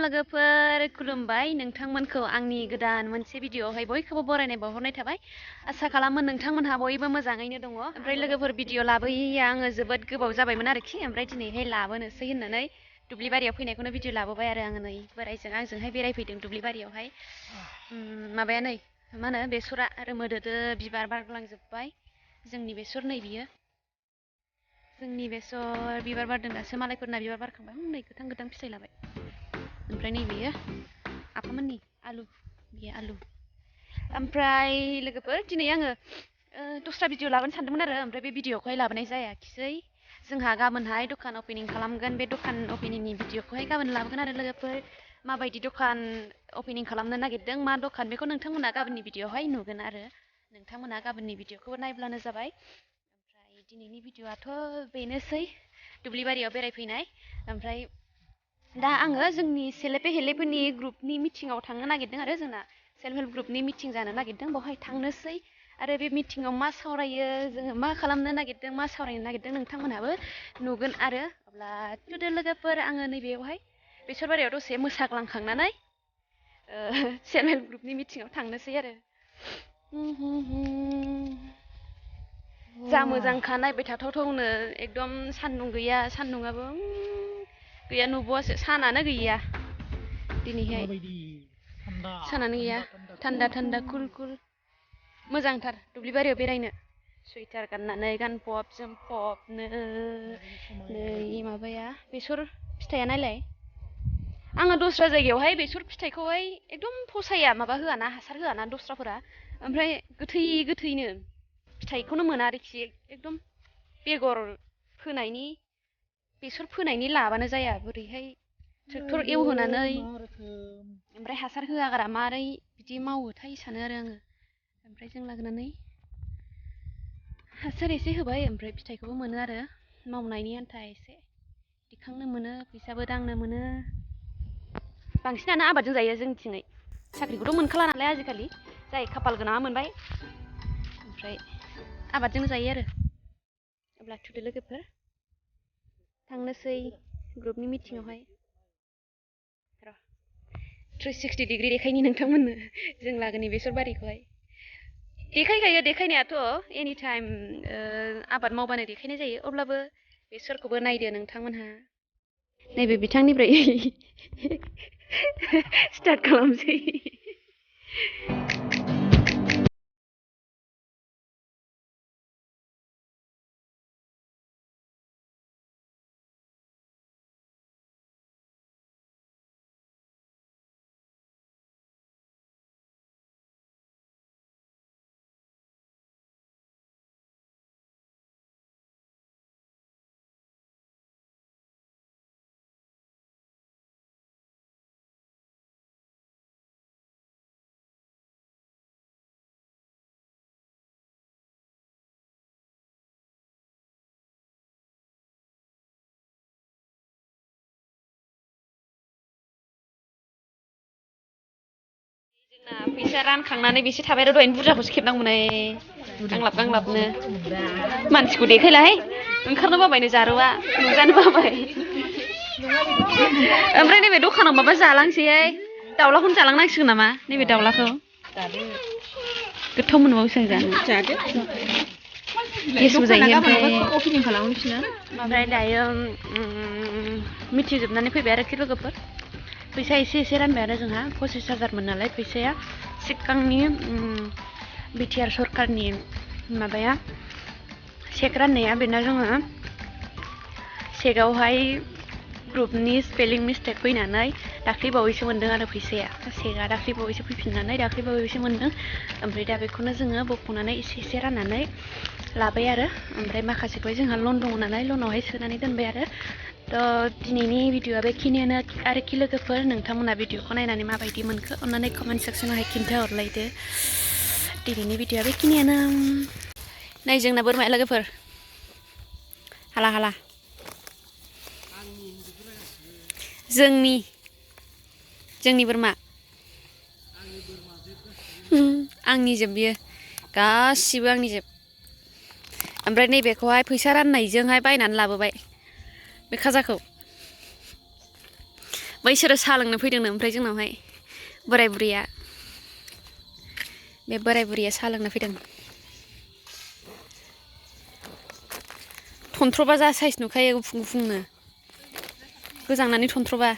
लोगोफोर खुलुमबाय नोंथांमोनखौ आंनि गोदान मोनसे भिडिअआवहाय बयखौबो बरायनाय बावहरनाय थाबाय आसा खालामो नोंथांमोनहा बयबो मोजाङैनो दङ ओमफ्राय लोगोफोर भिडिअ लाबोयैया आङो जोबोद गोबाव जाबायमोन आरोखि ओमफ्राय दिनैहाय लाबोनोसै होननानै दुब्लि बारियाव फैनायखौनो भिडिअ लाबोबाय आरो आङो नै बोरायजों आंजोंहाय बेरायफैदों दुब्लि बारियावहाय माबाया नै मा होनो बेसरा रोमोदोदो बिबार बारलांजोब्बाय जोंनि बेसर नै बियो जोंनि बेसर बिबार बारदों दासो मालायफोरना बिबार बारखांबाय नै गोथां गोथां फिथाइ लाबाय ओमफ्राय नै बेयो आफामोननि आलु बियो आलु ओमफ्राय लोगोफोर दिनै आङो दस्रा भिडिअ लाबोनो सानदोंमोन आरो ओमफ्राय बे भिडिअखौहाय लाबोनाय जायाखिसै जोंहा गाबोनहाय दखान अपेनिं खालामगोन बे दखान अपेनिंनि भिडिअखौहाय गाबोन लाबोगोन आरो लोगोफोर माबायदि दखान अपेनिं खालामनो नागिरदों मा दखान बेखौ नोंथांमोना गाबोननि भिडिअआवहाय नुगोन आरो नोंथांमोना गाबोननि भिडिअखौबो नायब्लानो जाबाय ओमफ्राय दिनैनि भिडिअआथ' बेनोसै दुब्लि बारियाव बेरायफैनाय ओमफ्राय दा आङो जोंनि सेलेफे हेलेफोरनि ग्रुपनि मिटिङाव थांनो नागिरदों आरो जोंना सेल्फ हेल्प ग्रुपनि मिटिं जानो नागिरदों बेवहाय थांनोसै आरो बे मिटिङाव मा सावरायो जोङो मा खालामनो नागिरदों मा सावरायनो नागिरदों नोंथांमोनहाबो नुगोन आरो अब्ला थुदो लोगोफोर आङो नैबेयावहाय बेसर बारियाव दसे मोसाग्लांखांनानै सेल्फ हेल्प ग्रुपनि मिटिङाव थांनोसै आरो जा मोजांखा नायबाय थाथावथावनो एकदम सान्दुं गैया सान्दुंआबो गैया नुबावासो सानानो गैया दिनैहाय सानानो गैया थान्दा थान्दा कुल कुल मोजांथार दुब्लि बारियाव बेरायनो सुइटार गाननानै गानफब जोमफबनो नै माबाया बेसर फिथाइया नायलाय आङो दस्रा जायगायावहाय बेसर फिथाइखौहाय एकदम फसाया माबा होआना हासार होआना दस्राफोरा ओमफ्राय गोथै गोथैनो फिथाइखौनो मोना आरोखि एकदम बेगर फोनायनि बेसर फोनायनि लाबानो जाया बोरैहाय ट्रेक्टर एवहोनानै ओमफ्राय हासार होआगारा मारै बिदि मावोथाय सानो आरो आङो ओमफ्राय जों लाबोनानै हासार एसे होबाय ओमफ्राय फिथाइखौबो मोनो आरो मावनायनि आन्था एसे दिखांनो मोनो फैसाबो दांनो मोनो बांसिनानो आबादजों जायो जोंनिथिङै साख्रिखौथ' मोनखाला नालाय आजिखालि जाय खाफाल गोनाङा मोनबाय ओमफ्राय आबादजों जायो आरो अब्ला थुदो लोगोफोर थांनोसै ग्रुपनि मिटिङावहाय र' 360 डिग्रि देखायनि नोंथांमोननो जों लागोनि बेसर बारिखौहाय देखायखायो देखायनायाथ' एनि टाइम आबाद मावबानो देखायनाय जायो अब्लाबो बेसरखौबो नायदो नोंथांमोनहा नैबे बिथांनिफ्राय स्टार्ट खालामसै जोंना फैसा रानखांनानै बेसे थाबाय आरो दहायनो बुरजाखौसो खेबनांगौमोन गांलाब गांलाबनो मानसिखौ देखायलाहाय ओंखारनो बाबायनो जारौआ नुजानो बाबाय ओमफ्राय नैबे दखानाव माबा जालांसैहाय दाउलाखौनो जालांनांसिगोन नामा नैबे दाउलाखौ गोथाव मोनबावोसो आं जानो गेसबो जायो ओमफ्राय दायो मिथिजोबनानै फैबाय आरोखि लोगोफोर फैसा एसे एसे रानबाय आरो जोंहा 25,000मोन नालाय फैसाया सिगांनि बिटिआर सरकारनि माबाया चेक राननाया बेना जोङो चेकआवहाय ग्रुपनि स्पेलिं मिस्टेक फैनानै दाख्लैबावैसो मोनदों आरो फैसाया चेकआ दाख्लैबावैसो फैफिननानै दाख्लैबावैसो मोनदों ओमफ्राय दा बेखौनो जोङो बख'नानै एसे एसे राननानै लाबाय आरो ओमफ्राय माखासेखौहाय जोंहा लन दङ नालाय लनावहाय सोनानै दोनबाय आरो थ' दिनैनि भिडिअआ बेखिनियानो आरोखि लोगोफोर नोंथांमोना भिडिअखौ नायनानै माबायदि मोनखो अन्नानै कमेन्ट सेक्सनावहाय खिन्थाहरलायदो दिनैनि भिडिअआ बेखिनियानो नै जोंना बोरमाया लोगोफोर हाला हाला जोंनि बोरमा आंनि जोब बियो गासिबो आंनि जोब ओमफ्राय नैबेखौहाय फैसा राननायजोंहाय बायनानै लाबोबाय बे खाजाखौ बैसोरो साहा लोंनो फैदोंनो ओमफ्राय जोंनावहाय बोराय बुरैया बे बोराय बुरैया साहा लोंनो फैदों थनथ्र'बा जा साइज नुखायो गुफुं गुफुंनो गोजांनानै थनथ्र'बा